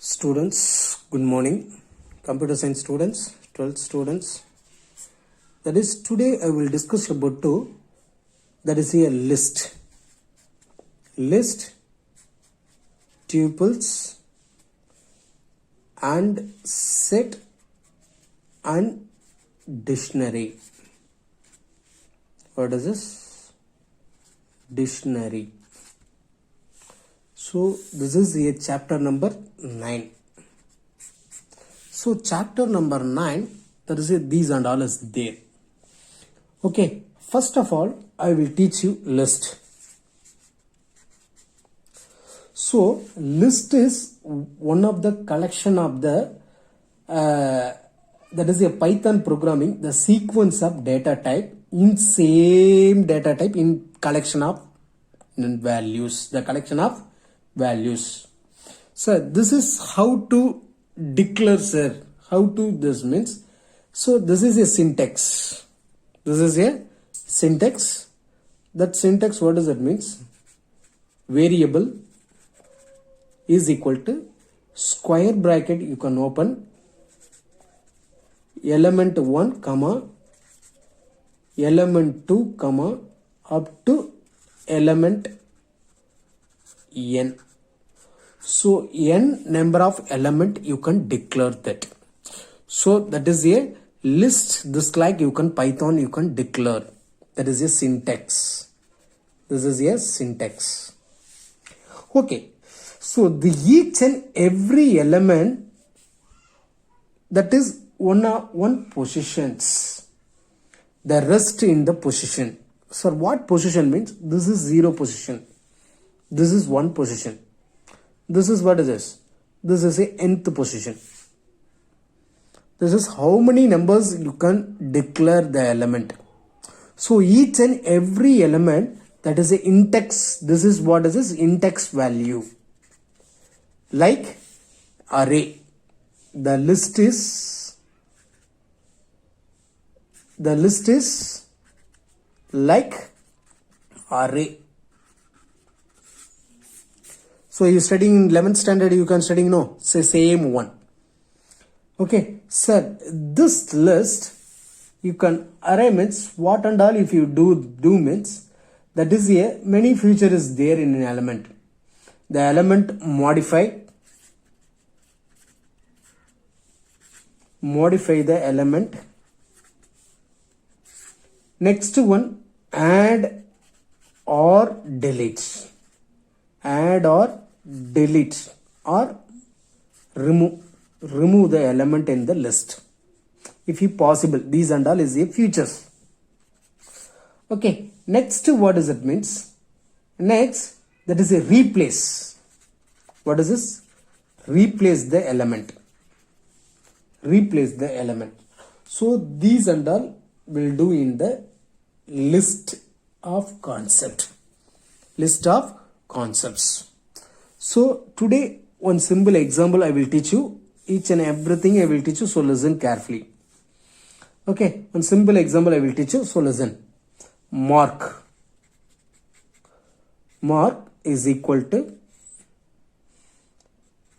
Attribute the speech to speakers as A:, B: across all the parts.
A: Students, good morning. Computer science students, 12th students. That is, today I will discuss about that is a list. List, tuples, and set and dictionary. What is this? Dictionary. So this is a chapter number 9. So chapter number 9, that is these and all is there. Okay, first of all, I will teach you list. So list is one of the collection of the that is a Python programming, the sequence of data type in same data type in collection of values, the collection of values. So this is how to declare, sir. How to this means. So this is a syntax. This is a syntax. That syntax, what does it means? Variable is equal to square bracket you can open element 1 comma element 2 comma up to element n. So n number of element you can declare that. So that is a list. This like you can Python you can declare. That is a syntax. This is a syntax. Okay. So the each and every element that is one positions. The rest in the position. So what position means? This is 0 position. This is 1 position. This is what is this? This is a nth position. This is how many numbers you can declare the element. So each and every element that is a index. This is what is this? Index value. Like array. The list is like array. So you studying in 11th standard, you can studying no, say same one. Okay, sir, this list you can array means what and all if you do means that is a many feature is there in an element. The element modify the element. Next one, add or delete. Add or delete or remove the element in the list if possible. These and all is a features. Okay, next what does it means? Next, that is a replace. What is this? Replace the element. Replace the element. So these and all will do in the list of concept. List of concepts. So today one simple example I will teach you. Each and everything I will teach you, so listen carefully. Okay, one simple example I will teach you, so listen. Mark is equal to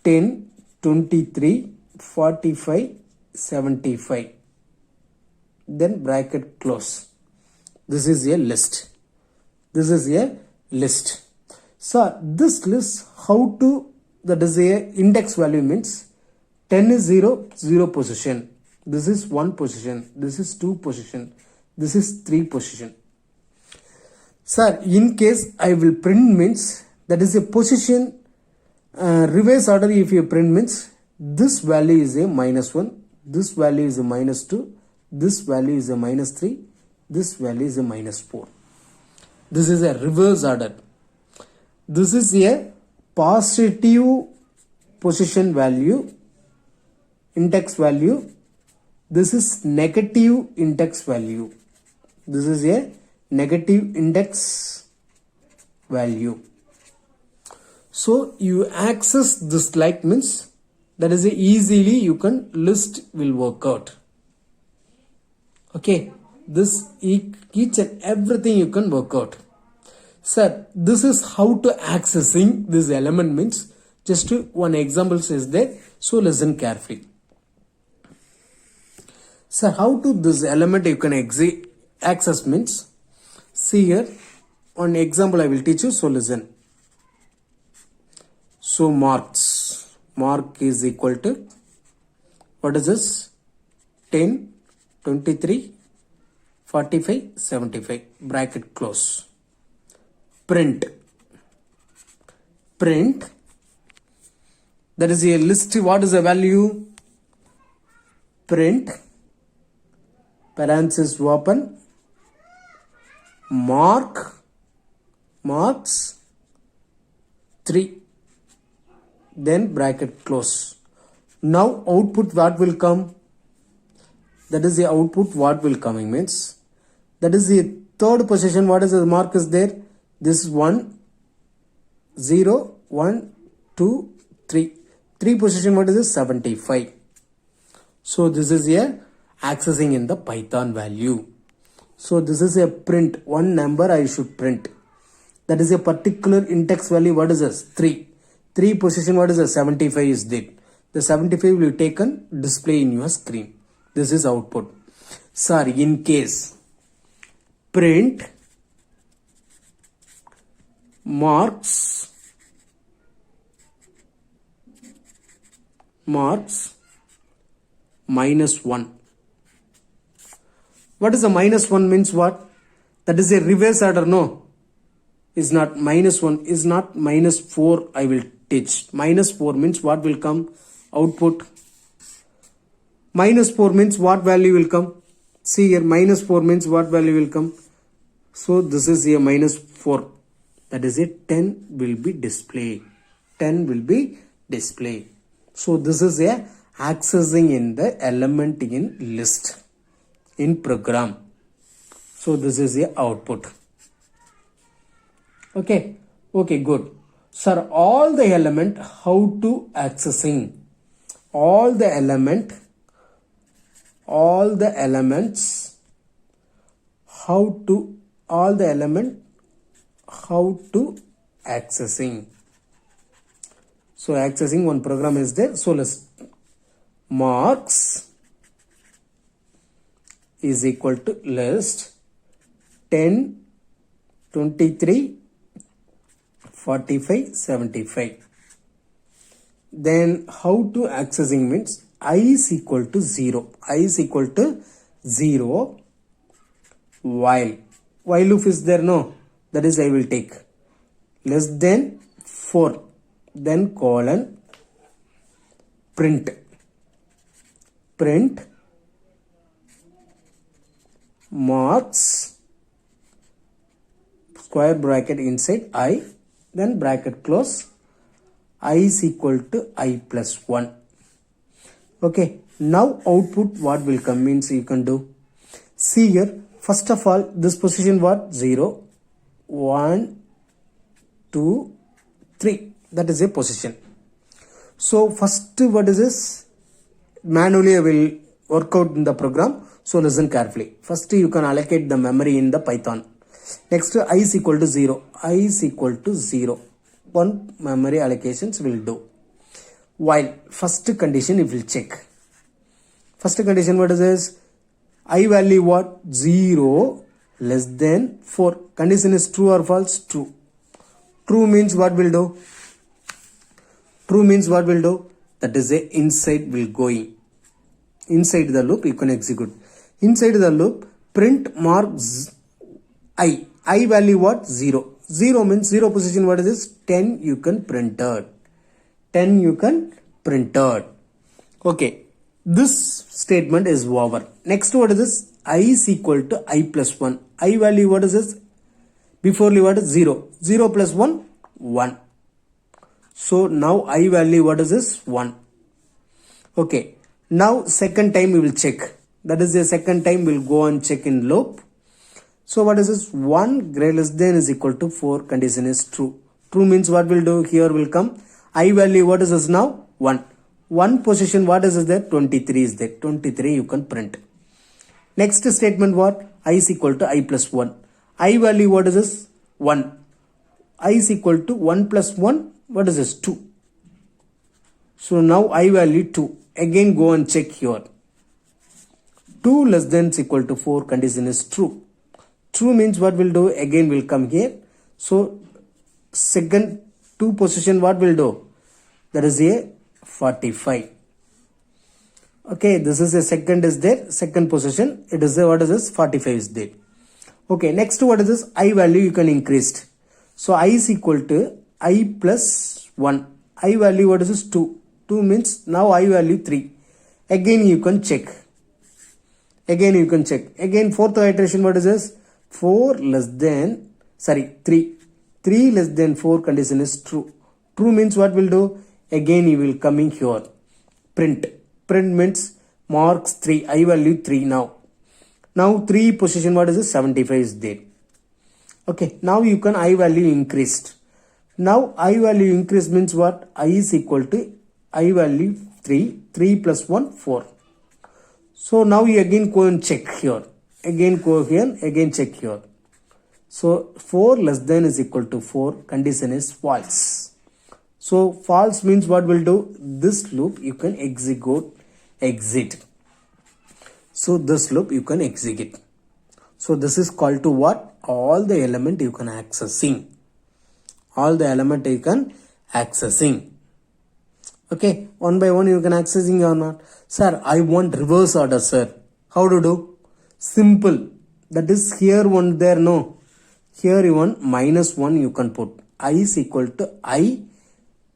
A: 10, 23, 45, 75. Then bracket close. This is a list. This is a list. So this list, how to, that is a index value means 10 is 0, 0 position. This is 1 position. This is 2 position. This is 3 position. Sir, in case I will print means that is a position reverse order. If you print means this value is a -1, this value is a -2, this value is a -3, this value is a -4. This is a reverse order. This is a positive position value, index value. This is negative index value. This is a negative index value. So you access this like means that is a easily you can list will work out. Okay, this each and everything you can work out. Sir, this is how to accessing this element means Just one example is there, so listen carefully. So how to this element you can access means, see here, one example I will teach you, so listen. So mark is equal to, what is this, 10, 23, 45, 75, bracket close. Print, that is a list, what is the value? Print, parenthesis open, marks 3, then bracket close. Now output what will come? That is the output what will coming means, that is the third position, what is the mark is there? This is 1, 0, 1, 2, 3. 3 position, what is this? 75. So this is a accessing in the Python value. So this is a print, one number I should print. That is a particular index value, what is this? 3. 3 position, what is the 75 is there. The 75 will be taken, display in your screen. This is output. Sorry, in case print marks -1. What is the -1 means what? That is a reverse order, no? Is not -1, is not -4, I will teach. -4 means what will come? Output. -4 means what value will come? See here, -4 means what value will come? So this is a -4. That is it, 10 will be displayed. 10 will be displayed. So this is a accessing in the element in list in program. So this is the output. Okay, good. Sir, all the element, how to accessing? All the elements, how to accessing? So accessing one program is there. So let's, marks is equal to list 10, 23, 45, 75. Then how to accessing means, I is equal to 0. I is equal to 0 while loop is there, no? That is I will take less than 4, then colon, print marks square bracket inside I, then bracket close, I is equal to I plus 1. Okay, now output what will come means you can do. See here, first of all, this position what? 0, 1, 2, 3. That is a position. So first, what is this? Manually I will work out in the program. So listen carefully. First you can allocate the memory in the Python. Next, I is equal to 0. I is equal to 0. One memory allocations will do. While first condition it will check. First condition, what is this? I value what? 0 less than 4. Condition is true or false? True. True means what will do? True means what will do? That is a inside will going. Inside the loop you can execute. Inside the loop, print marks I. I value what? 0. 0 means 0 position, what is this? 10 you can printed. 10 you can printed. Okay. This statement is over. Next, what is this? I is equal to I plus 1. I value, what is this? Before what is 0. 0 plus 1, 1. So now I value, what is this? 1. Okay. Now second time we will check. That is the second time we will go and check in loop. So what is this? 1 greater less than is equal to 4. Condition is true. True means what will do? Here will come. I value, what is this now? 1. 1 position, what is there? 23 is there. 23 you can print. Next statement what? I is equal to I plus 1. I value, what is this? 1. I is equal to 1 plus 1. What is this? 2. So now I value 2. Again go and check here. 2 less than is equal to 4, condition is true. True means what will do? Again will come here. So second 2 position what will do? That is a 45. Okay, this is a second is there. Second position. It is a, what is this? 45 is there. Okay, next what is this? I value you can increase. So I is equal to I plus 1. I value what is this? 2. 2 means now I value 3. Again you can check. Again you can check. Again fourth iteration what is this? 4 less than, 3. 3 less than 4 condition is true. True means what will do? Again you will come in here. Print. Print means marks 3. I value 3 now. Now 3 position what is this? 75 is there. Okay. Now you can I value increased. Now I value increased means what? I is equal to I value 3. 3 plus 1 4. So now you again go and check here. Again go here. Again check here. So 4 less than is equal to 4. Condition is false. So false means what will do? This loop you can exit. So this loop you can execute. So this is called to what? All the element you can accessing. All the element you can accessing. Okay, one by one you can accessing or not. Sir, I want reverse order, sir. How to do? Simple. That is here one there, no. Here you want minus 1 you can put. I is equal to I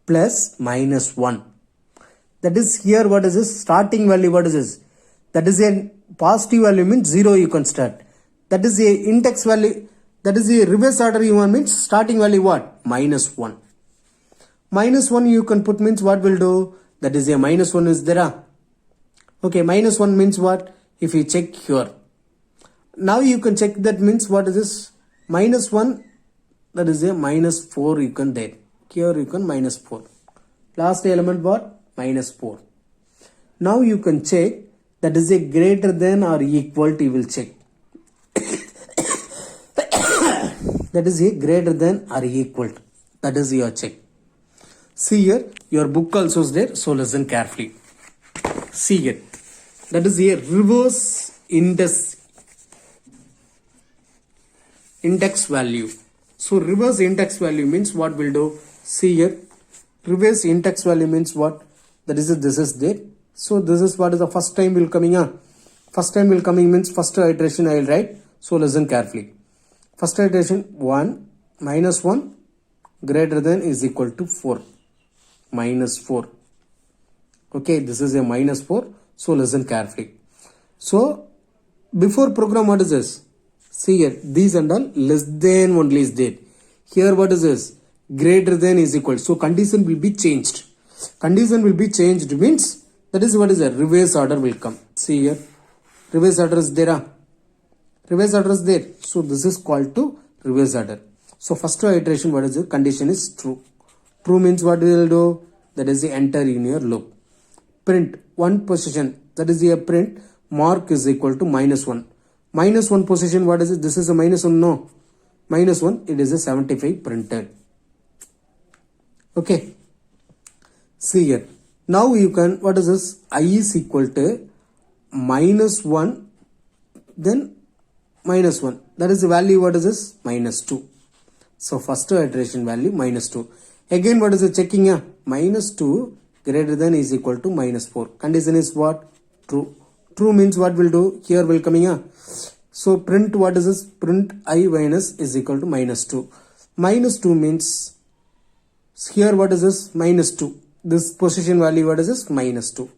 A: plus minus 1. That is here what is this? Starting value what is this? That is a positive value means 0 you can start. That is a index value. That is a reverse order you want means starting value what? Minus 1. Minus 1 you can put means what will do? That is a minus 1 is there. Okay, minus 1 means what? If you check here. Now you can check that means what is this? Minus 1, that is a minus 4 you can there. Here you can minus 4. Last element what? Minus 4. Now you can check that is a greater than or equal to you will check. That is a greater than or equal to. That is your check. See here, your book also is there, so listen carefully. See here, that is a reverse index value. So reverse index value means what will do? See here, reverse index value means what? That is this is there. So this is what is the first time will coming on. First time will coming means first iteration I will write. So listen carefully. First iteration 1 minus 1 greater than is equal to 4. Minus 4. Okay, this is a minus 4. So listen carefully. So before program what is this? See here, these and all less than only is there. Here what is this? Greater than is equal. So condition will be changed. Condition will be changed means that is what is a reverse order will come. See here, reverse order is there. Reverse order is there. So this is called to reverse order. So first iteration what is the condition is true. True means what we will do? That is the enter in your loop. Print one position. That is the print mark is equal to minus 1. Minus 1 position what is it? This is a minus 1 no. Minus 1 it is a 75 printed. Okay. See here. Now you can what is this? I is equal to minus 1 then minus 1. That is the value what is this? Minus 2. So first iteration value minus 2. Again what is the checking? Minus 2 greater than is equal to minus 4. Condition is what? True. True means what will do? Here will coming. So print what is this? Print I minus is equal to minus 2. Minus 2 means here what is this? Minus 2. This position value what is this? Minus 2.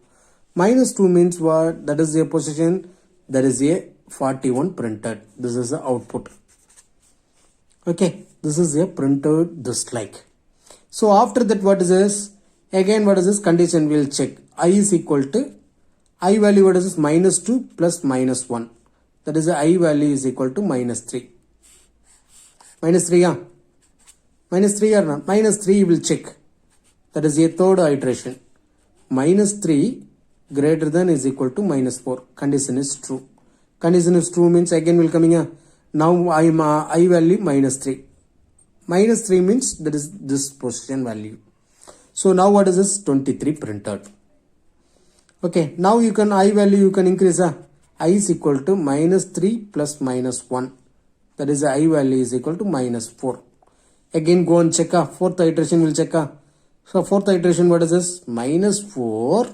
A: Minus 2 means what? That is a position. That is a 41 printed. This is the output. Okay. This is a printed this like. So after that what is this? Again what is this? Condition will check. I is equal to I value what is this? Minus 2 plus minus 1. That is the I value is equal to minus 3. Minus 3 Minus 3 or not? Minus 3 will check. That is a third iteration. Minus 3 greater than is equal to minus 4. Condition is true. Condition is true means again will coming now I value minus 3. Minus 3 means that is this position value. So now what is this? 23 printed. Okay, now you can I value you can increase. I is equal to minus 3 plus minus 1. That is I value is equal to minus 4. Again go and check. Fourth iteration will check. So fourth iteration what is this? Minus 4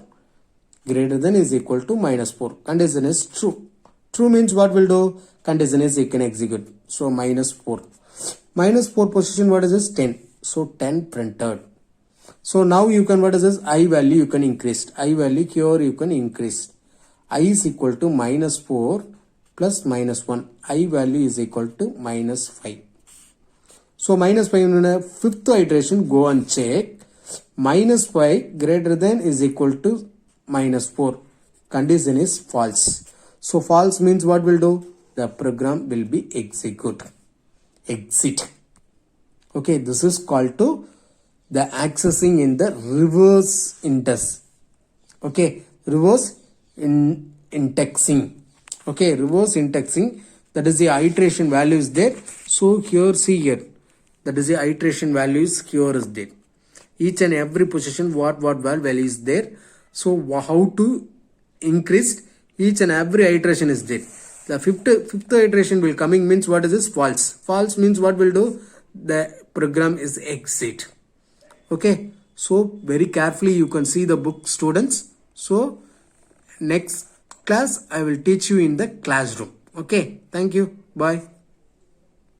A: greater than is equal to minus 4. Condition is true. True means what will do? Condition is you can execute. So minus 4. Minus 4 position what is this? 10. So 10 printed. So now you can what is this? I value you can increase. I value here you can increase. I is equal to minus 4 plus minus 1. I value is equal to minus 5. So minus 5 in a fifth iteration go and check. Minus 5 greater than is equal to minus 4. Condition is false. So false means what will do? The program will be exit. Okay, this is called to the accessing in the reverse index. Okay, reverse indexing. Okay, reverse indexing, that is the iteration value is there. So here see here, that is the iteration values here is there. Each and every position what value is there. So how to increase each and every iteration is there. The fifth iteration will coming means what is this? False. False means what will do? The program is exit. Okay, so very carefully you can see the book, students. So next class I will teach you in the classroom. Okay, thank you, bye.